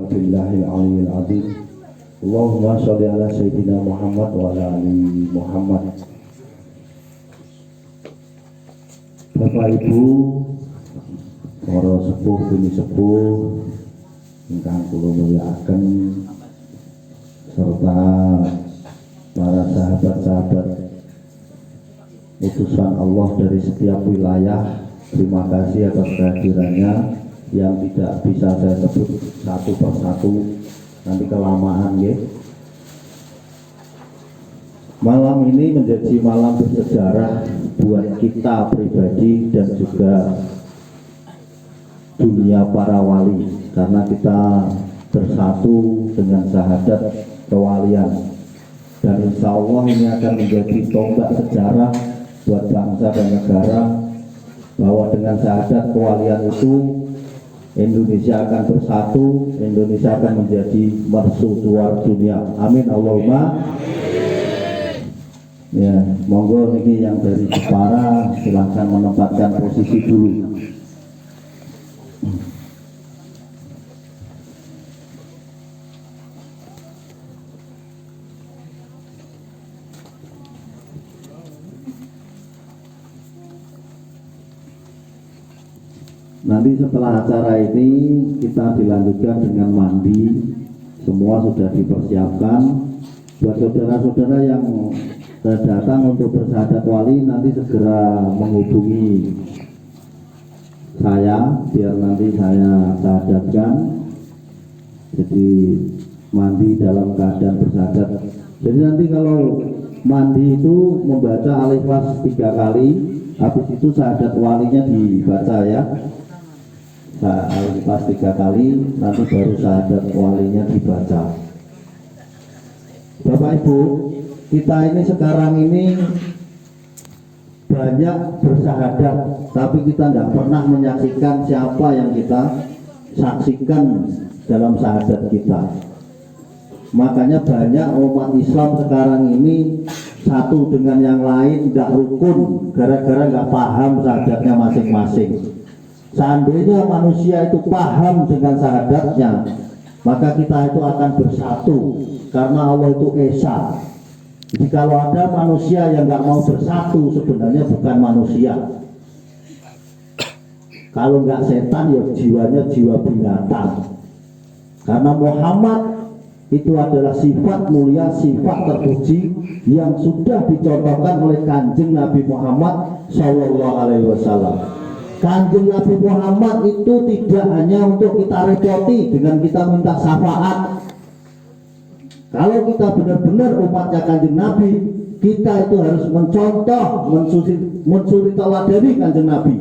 Billahil aliyil azim. Allahumma sholli ala sayyidina Muhammad wa ala ali Muhammad. Bapak Ibu, para sepuh bini sepuh ingkang kula mulyakaken, serta para sahabat-sahabat utusan Allah dari setiap wilayah, terima kasih atas kehadirannya yang tidak bisa saya sebut satu persatu, nanti kelamaan ya. Malam ini menjadi malam bersejarah buat kita pribadi dan juga dunia para wali, karena kita bersatu dengan syahadat kewalian, dan insya Allah ini akan menjadi tonggak sejarah buat bangsa dan negara, bahwa dengan syahadat kewalian itu Indonesia akan bersatu, Indonesia akan menjadi mercusuar dunia. Amin Allahumma. Ya, monggo niki yang dari Jepara silahkan menempatkan posisi dulu. Nanti setelah acara ini kita dilanjutkan dengan mandi. Semua sudah dipersiapkan. Buat saudara-saudara yang datang untuk bersyahadat wali, nanti segera menghubungi saya biar nanti saya syahadatkan. Jadi mandi dalam keadaan bersyahadat. Jadi nanti kalau mandi itu membaca al-ikhlas 3 kali, habis itu syahadat walinya dibaca ya. Al-ikhlas 3 kali, nanti baru syahadat walinya dibaca. Bapak Ibu, kita ini sekarang ini banyak bersyahadat, tapi kita tidak pernah menyaksikan siapa yang kita saksikan dalam syahadat kita. Makanya banyak umat Islam sekarang ini satu dengan yang lain tidak rukun, gara-gara nggak paham syahadatnya masing-masing. Seandainya manusia itu paham dengan syahadatnya, maka kita itu akan bersatu, karena Allah itu Esa. Jadi kalau ada manusia yang nggak mau bersatu, sebenarnya bukan manusia. Kalau nggak setan, ya jiwanya jiwa binatang. Karena Muhammad itu adalah sifat mulia, sifat terpuji yang sudah dicontohkan oleh Kanjeng Nabi Muhammad SAW. Kanjeng Nabi Muhammad itu tidak hanya untuk kita repoti dengan kita minta syafaat. Kalau kita benar-benar umatnya Kanjeng Nabi, kita itu harus mencontoh, mencuri teladani Kanjeng Nabi.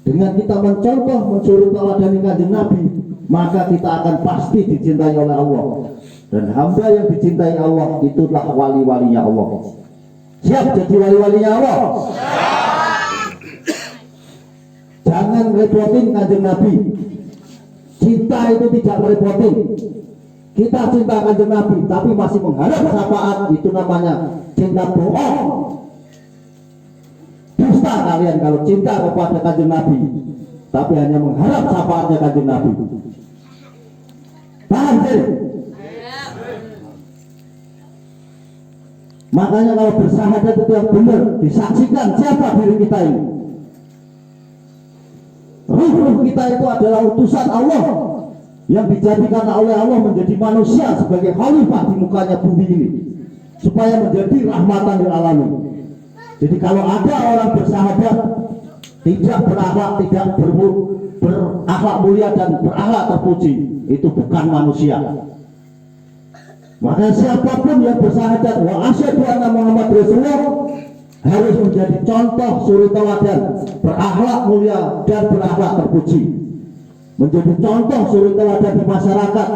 Dengan kita mencontoh, mencuri teladani Kanjeng Nabi, maka kita akan pasti dicintai oleh Allah. Dan hamba yang dicintai Allah itulah wali-walinya Allah. Siap jadi wali-walinya Allah? Jangan merepotin Kanjeng Nabi. Cinta itu tidak merepotin. Kita cinta Kanjeng Nabi, tapi masih mengharap syafaat, itu namanya cinta bohong. Dusta kalian kalau cinta kepada Kanjeng Nabi, tapi hanya mengharap syafaatnya Kanjeng Nabi. Paham sih? Makanya kalau bersyahadat itu yang benar, disaksikan siapa diri kita ini. Ruh kita itu adalah utusan Allah yang dijadikan oleh Allah menjadi manusia sebagai khalifah di mukanya bumi ini, supaya menjadi rahmatan lil alamin. Jadi kalau ada orang bersyahadat tidak berakhlak, tidak berakhlak mulia dan berakhlak terpuji, itu bukan manusia. Maka siapapun yang bersyahadat wa asyhadu anna Muhammad Rasulullah harus menjadi contoh suri teladan, berakhlak mulia dan berakhlak terpuji, menjadi contoh suri teladan di masyarakat,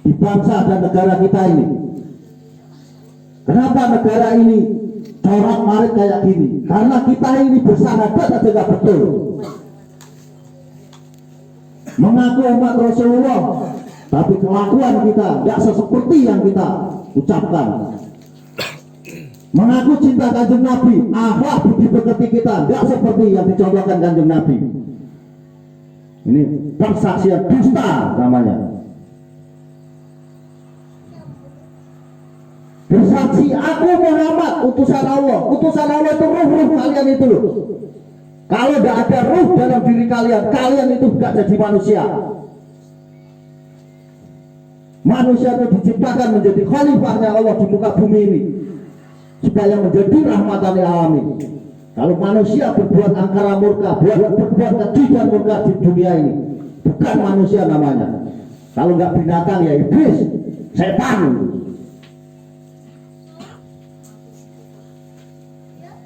di bangsa dan negara kita ini. Kenapa negara ini corak marit kayak gini? Karena kita ini bersyahadat aja nggak betul, mengaku umat Rasulullah, tapi kelakuan kita tidak seperti yang kita ucapkan. Mengaku cinta Kanjeng Nabi, akhlak budi pekerti kita tidak seperti yang dicontohkan Kanjeng Nabi. Ini persaksian dusta namanya. Aku Muhammad, utusan Allah. Utusan Allah itu ruh kalian itu loh. Kalau tidak ada ruh dalam diri kalian, kalian itu tidak jadi manusia. Manusia itu diciptakan menjadi khalifahnya Allah di muka bumi ini, supaya menjadi rahmatan lil alamin. Kalau manusia berbuat angkara murka, berbuat keji dan murka di dunia ini, bukan manusia namanya. Kalau nggak binatang ya iblis, setan.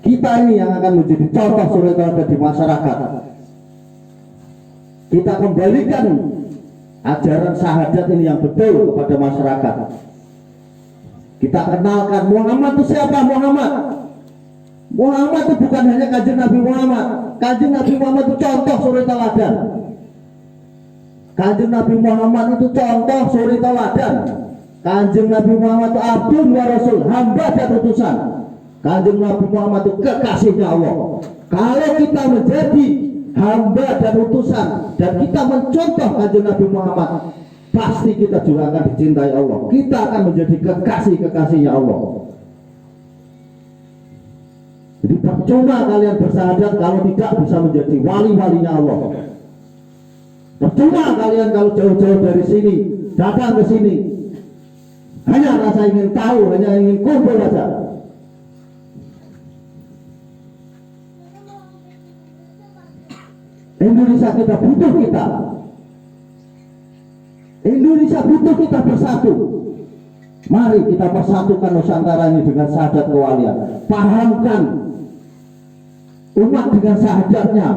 Kita ini yang akan menjadi contoh suri teladan di masyarakat. Kita kembalikan ajaran syahadat ini yang betul kepada masyarakat. Kita kenalkan Muhammad itu siapa. Muhammad itu bukan hanya kanjeng Nabi Muhammad. Kanjeng Nabi Muhammad itu contoh suri teladan. Kanjeng Nabi Muhammad itu contoh suri teladan. Kanjeng Nabi Muhammad itu abdun wa rasul, hamba dan utusan. Kanjeng Nabi Muhammad itu kekasihnya Allah. Kalau kita menjadi hamba dan utusan dan kita mencontoh kanjeng Nabi Muhammad, pasti kita juga akan dicintai Allah. Kita akan menjadi kekasih-kekasihnya Allah. Jadi percuma kalian bersahadat kalau tidak bisa menjadi wali-walinya Allah. Percuma kalian kalau jauh-jauh dari sini datang ke sini hanya rasa ingin tahu, hanya ingin kumpul saja. Indonesia kita butuh kita. Indonesia butuh kita bersatu. Mari kita persatukan Nusantara ini dengan syahadat kewalian. Pahamkan umat dengan syahadatnya.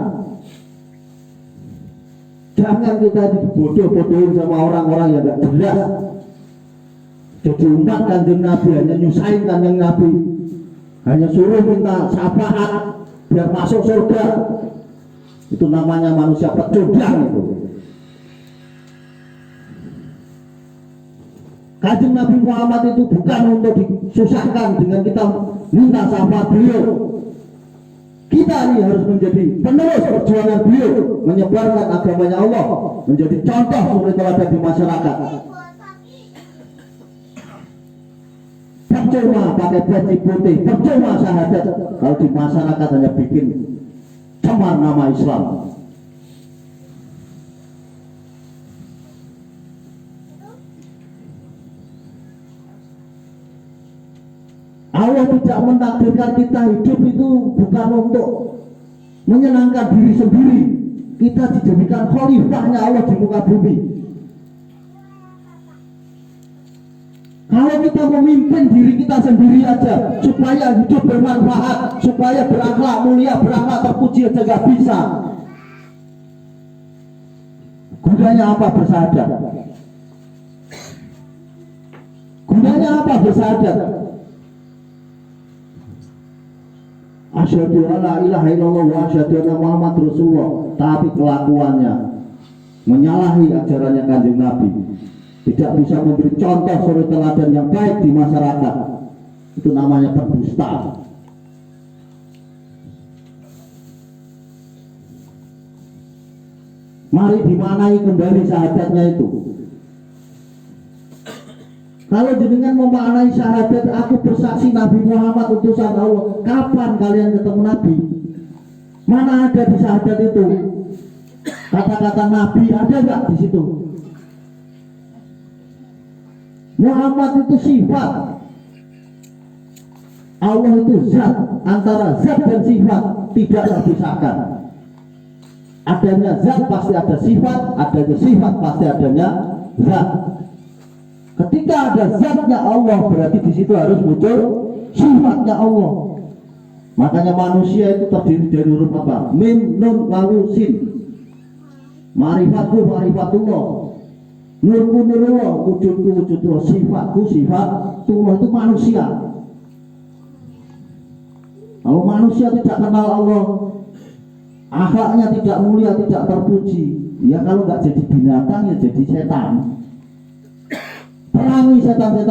Jangan kita dibodoh-bodohin sama orang-orang yang tidak jelas. Jadi umat kanjeng Nabi hanya nyusahin kanjeng Nabi, hanya suruh minta syafaat biar masuk surga. Itu namanya manusia pecundang itu. Kanjeng Nabi Muhammad itu bukan untuk disusahkan dengan kita minta syafaat beliau. Kita ini harus menjadi penerus perjuangan beliau menyebarkan agamanya Allah, menjadi contoh suri teladan di masyarakat. Percuma pakai peci putih, percuma syahadat kalau di masyarakat hanya bikin cemar nama Islam. Allah tidak mentakdirkan kita hidup itu bukan untuk menyenangkan diri sendiri. Kita dijadikan khalifahnya Allah di muka bumi. Kalau kita memimpin diri kita sendiri aja supaya hidup bermanfaat, supaya berakhlak mulia, berakhlak terpuji aja gak bisa. Gunanya apa bersahadat? Gunanya apa bersahadat? Asyhadu alla ilaha illallah wa asyhadu anna Muhammad Rasulullah, tapi kelakuannya menyalahi ajarannya kanjeng Nabi, tidak bisa memberi contoh suri teladan yang baik di masyarakat. Itu namanya pendusta. Mari dimanai kembali syahadatnya itu. Kalau jenengan memaknai syahadat, aku bersaksi Nabi Muhammad utusan Allah. Kapan kalian ketemu Nabi? Mana ada di syahadat itu kata-kata Nabi? Ada nggak di situ? Muhammad itu sifat, Allah itu zat. Antara zat dan sifat tidak terpisahkan. Adanya zat pasti ada sifat, adanya sifat pasti adanya zat. Ketika ada zatnya Allah, berarti di situ harus muncul sifatnya Allah. Makanya manusia itu terdiri dari huruf apa? Mim, nun, wawu, sin. Ma'rifatku, ma'rifatullah. Nurku, nurullah. Wujudku, wujudullah. Sifatku, sifatullah. Itu manusia. Kalau manusia tidak kenal Allah, akhlaknya tidak mulia, tidak terpuji, ya kalau nggak jadi binatang ya jadi setan. Perangi setan-setan